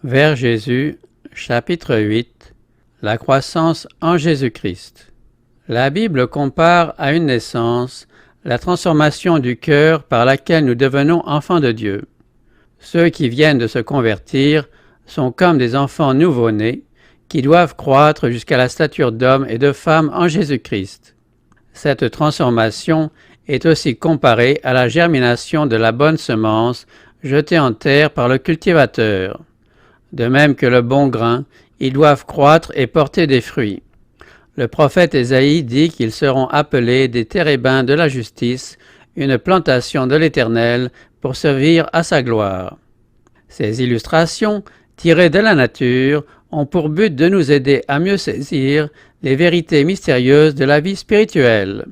Vers Jésus, chapitre 8. La croissance en Jésus-Christ. La Bible compare à une naissance la transformation du cœur par laquelle nous devenons enfants de Dieu. Ceux qui viennent de se convertir sont comme des enfants nouveau-nés qui doivent croître jusqu'à la stature d'homme et de femme en Jésus-Christ. Cette transformation est aussi comparée à la germination de la bonne semence jetée en terre par le cultivateur. De même que le bon grain, ils doivent croître et porter des fruits. Le prophète Ésaïe dit qu'ils seront appelés des térébins de la justice, une plantation de l'Éternel pour servir à sa gloire. Ces illustrations, tirées de la nature, ont pour but de nous aider à mieux saisir les vérités mystérieuses de la vie spirituelle.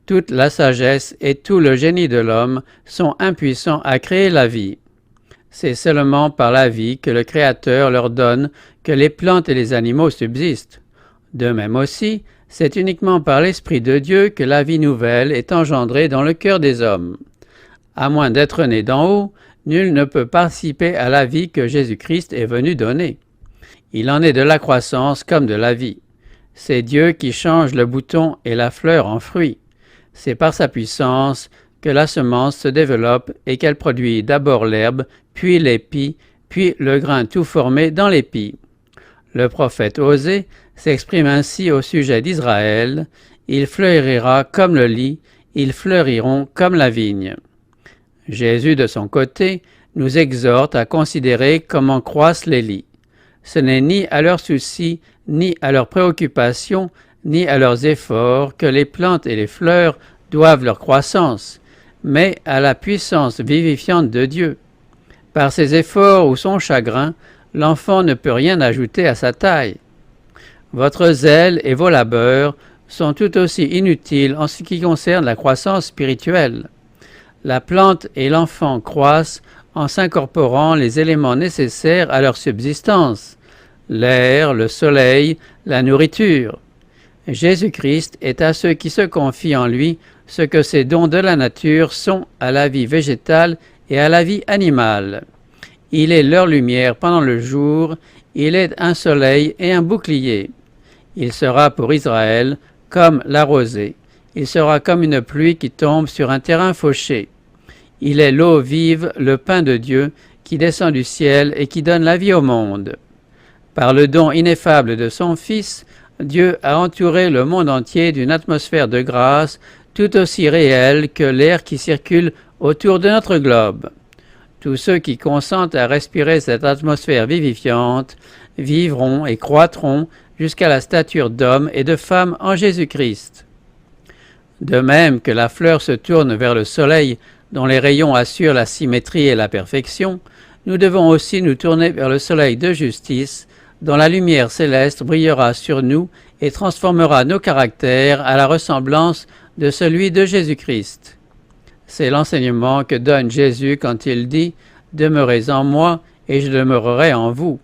Toute la sagesse et tout le génie de l'homme sont impuissants à créer la vie. C'est seulement par la vie que le Créateur leur donne que les plantes et les animaux subsistent. De même aussi, c'est uniquement par l'Esprit de Dieu que la vie nouvelle est engendrée dans le cœur des hommes. À moins d'être né d'en haut, nul ne peut participer à la vie que Jésus-Christ est venu donner. Il en est de la croissance comme de la vie. C'est Dieu qui change le bouton et la fleur en fruit. C'est par sa puissance que la semence se développe et qu'elle produit d'abord l'herbe, puis l'épi, puis le grain tout formé dans l'épi. Le prophète Osée s'exprime ainsi au sujet d'Israël: « Il fleurira comme le lis, ils fleuriront comme la vigne. » Jésus, de son côté, nous exhorte à considérer comment croissent les lits. Ce n'est ni à leurs soucis, ni à leurs préoccupations, ni à leurs efforts que les plantes et les fleurs doivent leur croissance, mais à la puissance vivifiante de Dieu. Par ses efforts ou son chagrin, l'enfant ne peut rien ajouter à sa taille. Votre zèle et vos labeurs sont tout aussi inutiles en ce qui concerne la croissance spirituelle. La plante et l'enfant croissent en s'incorporant les éléments nécessaires à leur subsistance: l'air, le soleil, la nourriture. Jésus-Christ est à ceux qui se confient en lui ce que ces dons de la nature sont à la vie végétale et à la vie animale. Il est leur lumière pendant le jour, il est un soleil et un bouclier. Il sera pour Israël comme la rosée, il sera comme une pluie qui tombe sur un terrain fauché. Il est l'eau vive, le pain de Dieu, qui descend du ciel et qui donne la vie au monde. Par le don ineffable de son Fils, Dieu a entouré le monde entier d'une atmosphère de grâce tout aussi réelle que l'air qui circule autour de notre globe. Tous ceux qui consentent à respirer cette atmosphère vivifiante vivront et croîtront jusqu'à la stature d'homme et de femme en Jésus-Christ. De même que la fleur se tourne vers le soleil dont les rayons assurent la symétrie et la perfection, nous devons aussi nous tourner vers le soleil de justice dont la lumière céleste brillera sur nous et transformera nos caractères à la ressemblance de celui de Jésus-Christ. C'est l'enseignement que donne Jésus quand il dit « Demeurez en moi et je demeurerai en vous ».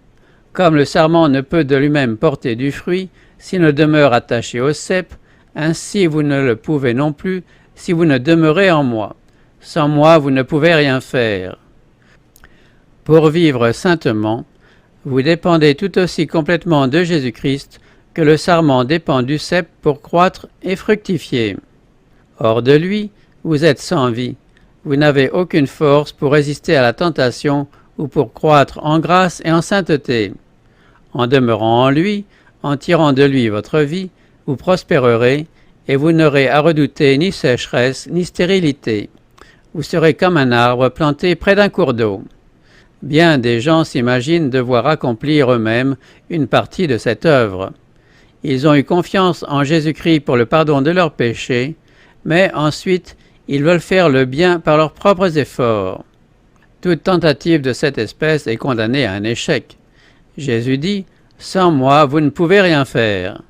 Comme le sarment ne peut de lui-même porter du fruit s'il ne demeure attaché au cep, ainsi vous ne le pouvez non plus si vous ne demeurez en moi. Sans moi, vous ne pouvez rien faire. Pour vivre saintement, vous dépendez tout aussi complètement de Jésus-Christ que le sarment dépend du cep pour croître et fructifier. Hors de lui, vous êtes sans vie. Vous n'avez aucune force pour résister à la tentation ou pour croître en grâce et en sainteté. En demeurant en lui, en tirant de lui votre vie, vous prospérerez et vous n'aurez à redouter ni sécheresse ni stérilité. Vous serez comme un arbre planté près d'un cours d'eau. Bien des gens s'imaginent devoir accomplir eux-mêmes une partie de cette œuvre. Ils ont eu confiance en Jésus-Christ pour le pardon de leurs péchés, mais ensuite ils veulent faire le bien par leurs propres efforts. Toute tentative de cette espèce est condamnée à un échec. Jésus dit « Sans moi, vous ne pouvez rien faire ».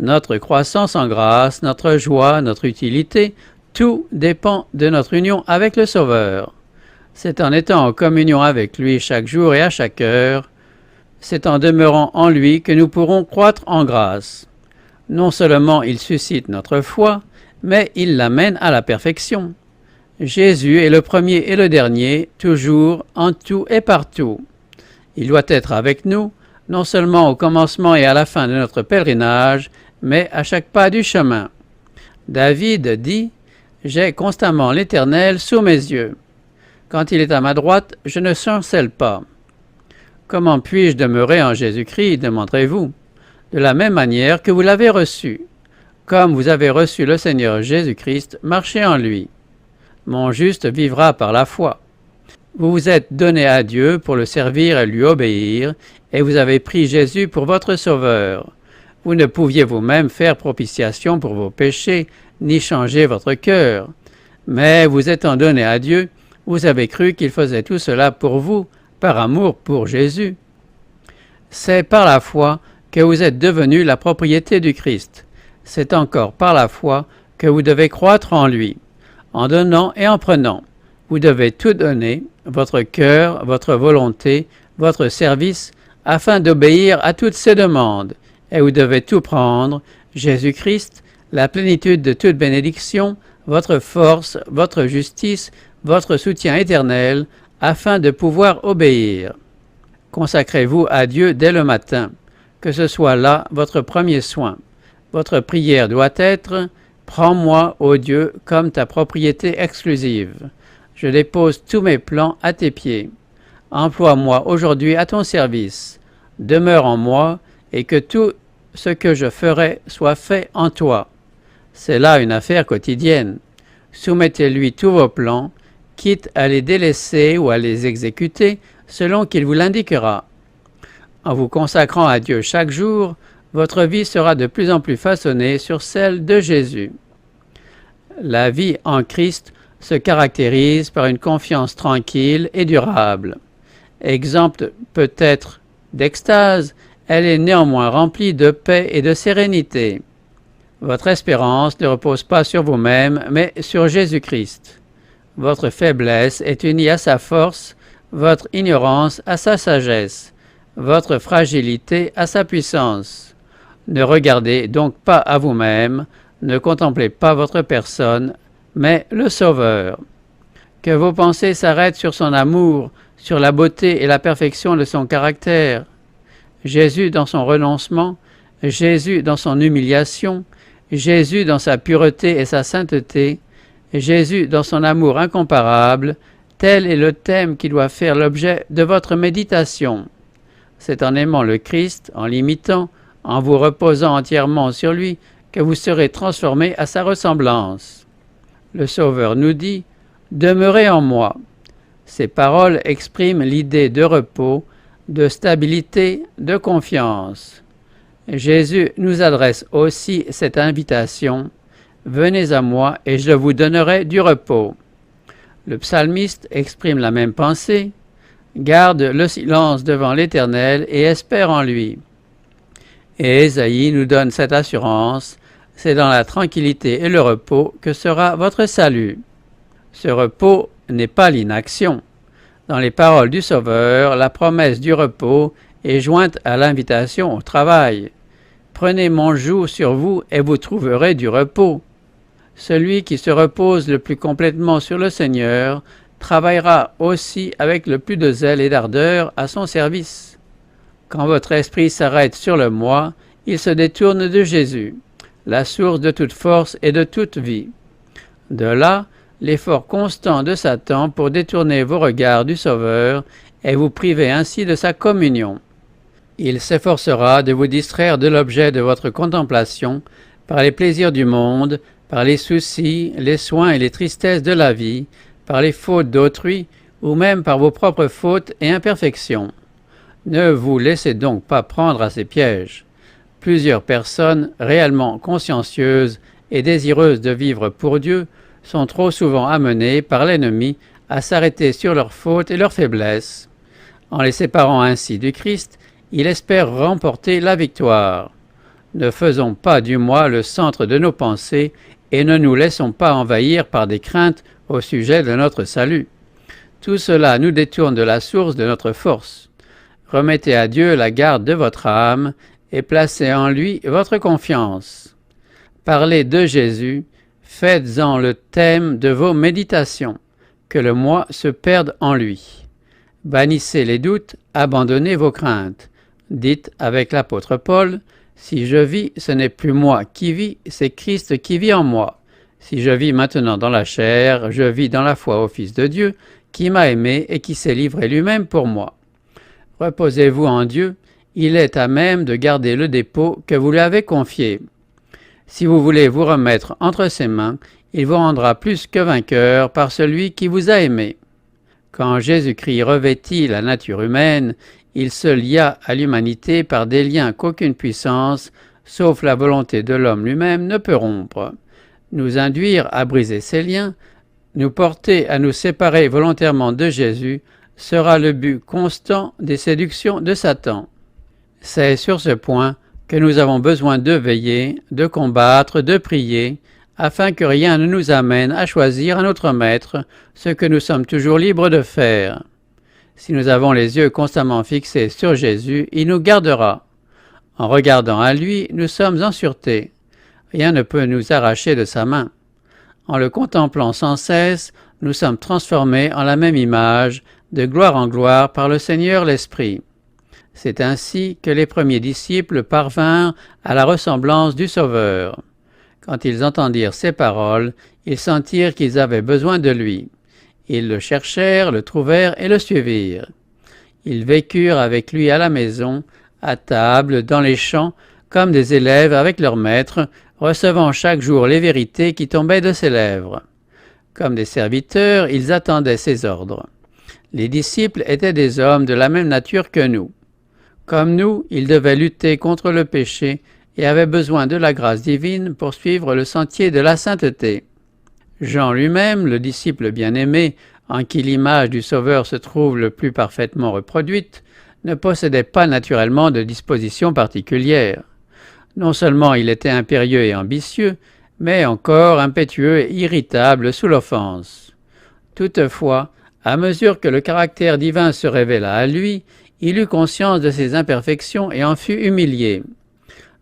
Notre croissance en grâce, notre joie, notre utilité, tout dépend de notre union avec le Sauveur. C'est en étant en communion avec lui chaque jour et à chaque heure, c'est en demeurant en lui que nous pourrons croître en grâce. Non seulement il suscite notre foi, mais il l'amène à la perfection. Jésus est le premier et le dernier, toujours, en tout et partout. Il doit être avec nous, non seulement au commencement et à la fin de notre pèlerinage, mais à chaque pas du chemin. David dit « J'ai constamment l'Éternel sous mes yeux. Quand il est à ma droite, je ne chancelle pas. » Comment puis-je demeurer en Jésus-Christ, demanderez-vous? De la même manière que vous l'avez reçu. Comme vous avez reçu le Seigneur Jésus-Christ, marchez en lui. Mon juste vivra par la foi. Vous vous êtes donné à Dieu pour le servir et lui obéir, et vous avez pris Jésus pour votre Sauveur. Vous ne pouviez vous-même faire propitiation pour vos péchés, ni changer votre cœur. Mais vous étant donné à Dieu, vous avez cru qu'il faisait tout cela pour vous, par amour pour Jésus. C'est par la foi que vous êtes devenus la propriété du Christ. C'est encore par la foi que vous devez croître en lui. En donnant et en prenant, vous devez tout donner, votre cœur, votre volonté, votre service, afin d'obéir à toutes ses demandes, et vous devez tout prendre, Jésus-Christ, la plénitude de toute bénédiction, votre force, votre justice, votre soutien éternel, afin de pouvoir obéir. Consacrez-vous à Dieu dès le matin, que ce soit là votre premier soin. Votre prière doit être « Prends-moi, ô Dieu, comme ta propriété exclusive. Je dépose tous mes plans à tes pieds. Emploie-moi aujourd'hui à ton service. Demeure en moi et que tout ce que je ferai soit fait en toi. » C'est là une affaire quotidienne. Soumettez-lui tous vos plans, quitte à les délaisser ou à les exécuter selon qu'il vous l'indiquera. En vous consacrant à Dieu chaque jour, votre vie sera de plus en plus façonnée sur celle de Jésus. La vie en Christ se caractérise par une confiance tranquille et durable. Exempte peut-être d'extase, elle est néanmoins remplie de paix et de sérénité. Votre espérance ne repose pas sur vous-même, mais sur Jésus-Christ. Votre faiblesse est unie à sa force, votre ignorance à sa sagesse, votre fragilité à sa puissance. Ne regardez donc pas à vous-même, ne contemplez pas votre personne, mais le Sauveur. Que vos pensées s'arrêtent sur son amour, sur la beauté et la perfection de son caractère. Jésus dans son renoncement, Jésus dans son humiliation, Jésus dans sa pureté et sa sainteté, Jésus dans son amour incomparable, tel est le thème qui doit faire l'objet de votre méditation. C'est en aimant le Christ, en l'imitant, en vous reposant entièrement sur lui, que vous serez transformés à sa ressemblance. Le Sauveur nous dit « Demeurez en moi ». Ces paroles expriment l'idée de repos, de stabilité, de confiance. Jésus nous adresse aussi cette invitation « Venez à moi et je vous donnerai du repos ». Le psalmiste exprime la même pensée « Garde le silence devant l'Éternel et espère en lui ». Et Ésaïe nous donne cette assurance « C'est dans la tranquillité et le repos que sera votre salut ». Ce repos n'est pas l'inaction. Dans les paroles du Sauveur, la promesse du repos est jointe à l'invitation au travail. Prenez mon joug sur vous et vous trouverez du repos. Celui qui se repose le plus complètement sur le Seigneur travaillera aussi avec le plus de zèle et d'ardeur à son service. Quand votre esprit s'arrête sur le moi, il se détourne de Jésus, la source de toute force et de toute vie. De là, l'effort constant de Satan pour détourner vos regards du Sauveur et vous priver ainsi de sa communion. Il s'efforcera de vous distraire de l'objet de votre contemplation par les plaisirs du monde, par les soucis, les soins et les tristesses de la vie, par les fautes d'autrui ou même par vos propres fautes et imperfections. Ne vous laissez donc pas prendre à ces pièges. Plusieurs personnes réellement consciencieuses et désireuses de vivre pour Dieu sont trop souvent amenées par l'ennemi à s'arrêter sur leurs fautes et leurs faiblesses. En les séparant ainsi du Christ, il espère remporter la victoire. Ne faisons pas du moi le centre de nos pensées et ne nous laissons pas envahir par des craintes au sujet de notre salut. Tout cela nous détourne de la source de notre force. Remettez à Dieu la garde de votre âme et placez en lui votre confiance. Parlez de Jésus, faites-en le thème de vos méditations, que le moi se perde en lui. Bannissez les doutes, abandonnez vos craintes. Dites avec l'apôtre Paul, « Si je vis, ce n'est plus moi qui vis, c'est Christ qui vit en moi. Si je vis maintenant dans la chair, je vis dans la foi au Fils de Dieu, qui m'a aimé et qui s'est livré lui-même pour moi. Reposez-vous en Dieu, il est à même de garder le dépôt que vous lui avez confié. Si vous voulez vous remettre entre ses mains, il vous rendra plus que vainqueur par celui qui vous a aimé. » Quand Jésus-Christ revêtit la nature humaine, il se lia à l'humanité par des liens qu'aucune puissance, sauf la volonté de l'homme lui-même, ne peut rompre. Nous induire à briser ces liens, nous porter à nous séparer volontairement de Jésus, sera le but constant des séductions de Satan. C'est sur ce point que nous avons besoin de veiller, de combattre, de prier, afin que rien ne nous amène à choisir un autre maître, ce que nous sommes toujours libres de faire. Si nous avons les yeux constamment fixés sur Jésus, il nous gardera. En regardant à lui, nous sommes en sûreté. Rien ne peut nous arracher de sa main. En le contemplant sans cesse, nous sommes transformés en la même image, de gloire en gloire, par le Seigneur l'Esprit. C'est ainsi que les premiers disciples parvinrent à la ressemblance du Sauveur. Quand ils entendirent ces paroles, ils sentirent qu'ils avaient besoin de lui. Ils le cherchèrent, le trouvèrent et le suivirent. Ils vécurent avec lui à la maison, à table, dans les champs, comme des élèves avec leur maître, recevant chaque jour les vérités qui tombaient de ses lèvres. Comme des serviteurs, ils attendaient ses ordres. Les disciples étaient des hommes de la même nature que nous. Comme nous, ils devaient lutter contre le péché et avaient besoin de la grâce divine pour suivre le sentier de la sainteté. Jean lui-même, le disciple bien-aimé, en qui l'image du Sauveur se trouve le plus parfaitement reproduite, ne possédait pas naturellement de dispositions particulières. Non seulement il était impérieux et ambitieux, mais encore impétueux et irritable sous l'offense. Toutefois, à mesure que le caractère divin se révéla à lui, il eut conscience de ses imperfections et en fut humilié.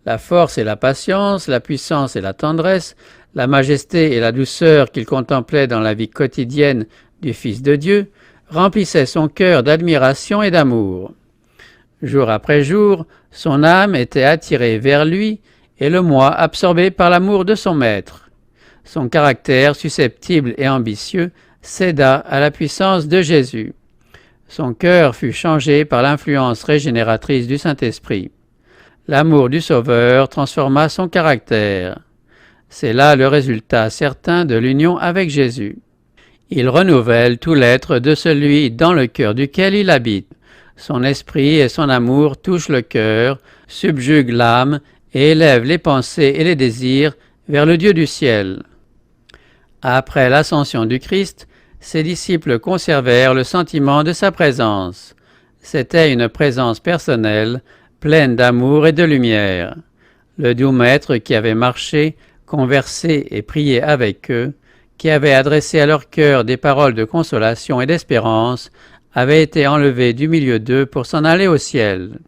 La force et la patience, la puissance et la tendresse, la majesté et la douceur qu'il contemplait dans la vie quotidienne du Fils de Dieu remplissaient son cœur d'admiration et d'amour. Jour après jour, son âme était attirée vers lui et le moi absorbé par l'amour de son maître. Son caractère susceptible et ambitieux céda à la puissance de Jésus. Son cœur fut changé par l'influence régénératrice du Saint-Esprit. L'amour du Sauveur transforma son caractère. C'est là le résultat certain de l'union avec Jésus. Il renouvelle tout l'être de celui dans le cœur duquel il habite. Son esprit et son amour touchent le cœur, subjuguent l'âme et élèvent les pensées et les désirs vers le Dieu du ciel. Après l'ascension du Christ, ses disciples conservèrent le sentiment de sa présence. C'était une présence personnelle, pleine d'amour et de lumière. Le doux maître qui avait marché, conversé et prié avec eux, qui avait adressé à leur cœur des paroles de consolation et d'espérance, avait été enlevé du milieu d'eux pour s'en aller au ciel.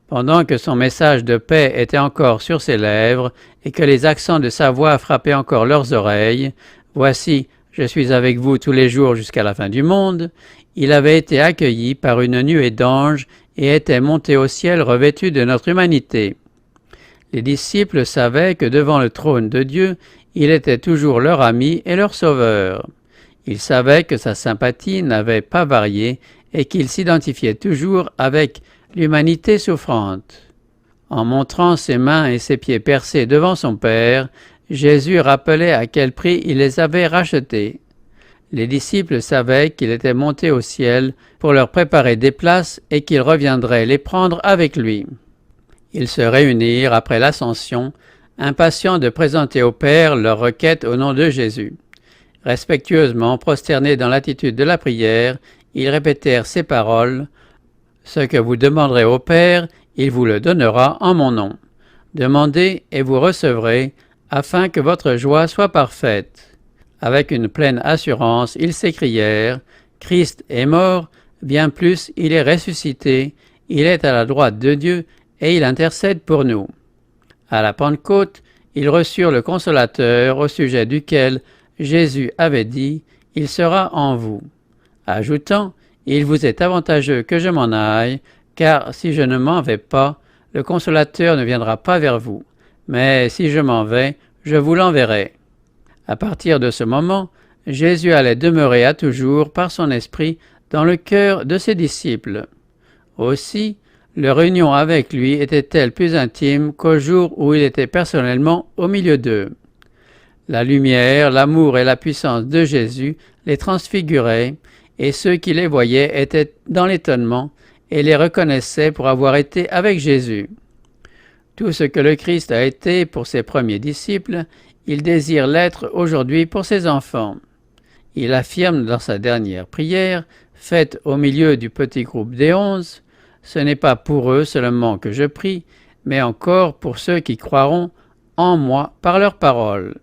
Pendant que son message de paix était encore sur ses lèvres et que les accents de sa voix frappaient encore leurs oreilles, « Voici, je suis avec vous tous les jours jusqu'à la fin du monde », il avait été accueilli par une nuée d'anges et était monté au ciel revêtu de notre humanité. Les disciples savaient que devant le trône de Dieu, il était toujours leur ami et leur sauveur. Ils savaient que sa sympathie n'avait pas varié et qu'il s'identifiait toujours avec l'humanité souffrante. En montrant ses mains et ses pieds percés devant son Père, Jésus rappelait à quel prix il les avait rachetés. Les disciples savaient qu'il était monté au ciel pour leur préparer des places et qu'il reviendrait les prendre avec lui. Ils se réunirent après l'ascension, impatients de présenter au Père leur requête au nom de Jésus. Respectueusement prosternés dans l'attitude de la prière, ils répétèrent ces paroles « Ce que vous demanderez au Père, il vous le donnera en mon nom. Demandez et vous recevrez, afin que votre joie soit parfaite. » Avec une pleine assurance, ils s'écrièrent « Christ est mort, bien plus, il est ressuscité, il est à la droite de Dieu et il intercède pour nous. » À la Pentecôte, ils reçurent le Consolateur au sujet duquel Jésus avait dit « Il sera en vous », ajoutant « Il vous est avantageux que je m'en aille, car si je ne m'en vais pas, le Consolateur ne viendra pas vers vous. Mais si je m'en vais, je vous l'enverrai. » À partir de ce moment, Jésus allait demeurer à toujours par son esprit dans le cœur de ses disciples. Aussi, leur union avec lui était-elle plus intime qu'au jour où il était personnellement au milieu d'eux. La lumière, l'amour et la puissance de Jésus les transfiguraient, et ceux qui les voyaient étaient dans l'étonnement et les reconnaissaient pour avoir été avec Jésus. Tout ce que le Christ a été pour ses premiers disciples, il désire l'être aujourd'hui pour ses enfants. Il affirme dans sa dernière prière, faite au milieu du petit groupe des 11, « Ce n'est pas pour eux seulement que je prie, mais encore pour ceux qui croiront en moi par leur parole. »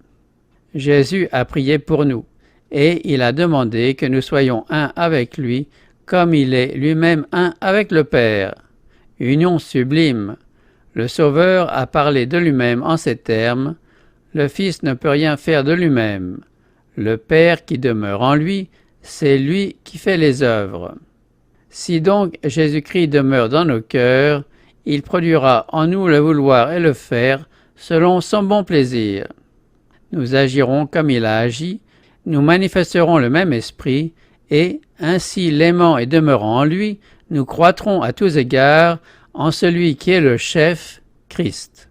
Jésus a prié pour nous, et il a demandé que nous soyons un avec lui, comme il est lui-même un avec le Père. Union sublime. Le Sauveur a parlé de lui-même en ces termes, « Le Fils ne peut rien faire de lui-même. Le Père qui demeure en lui, c'est lui qui fait les œuvres. » Si donc Jésus-Christ demeure dans nos cœurs, il produira en nous le vouloir et le faire selon son bon plaisir. Nous agirons comme il a agi, nous manifesterons le même esprit, et, ainsi l'aimant et demeurant en lui, nous croîtrons à tous égards en celui qui est le chef, Christ.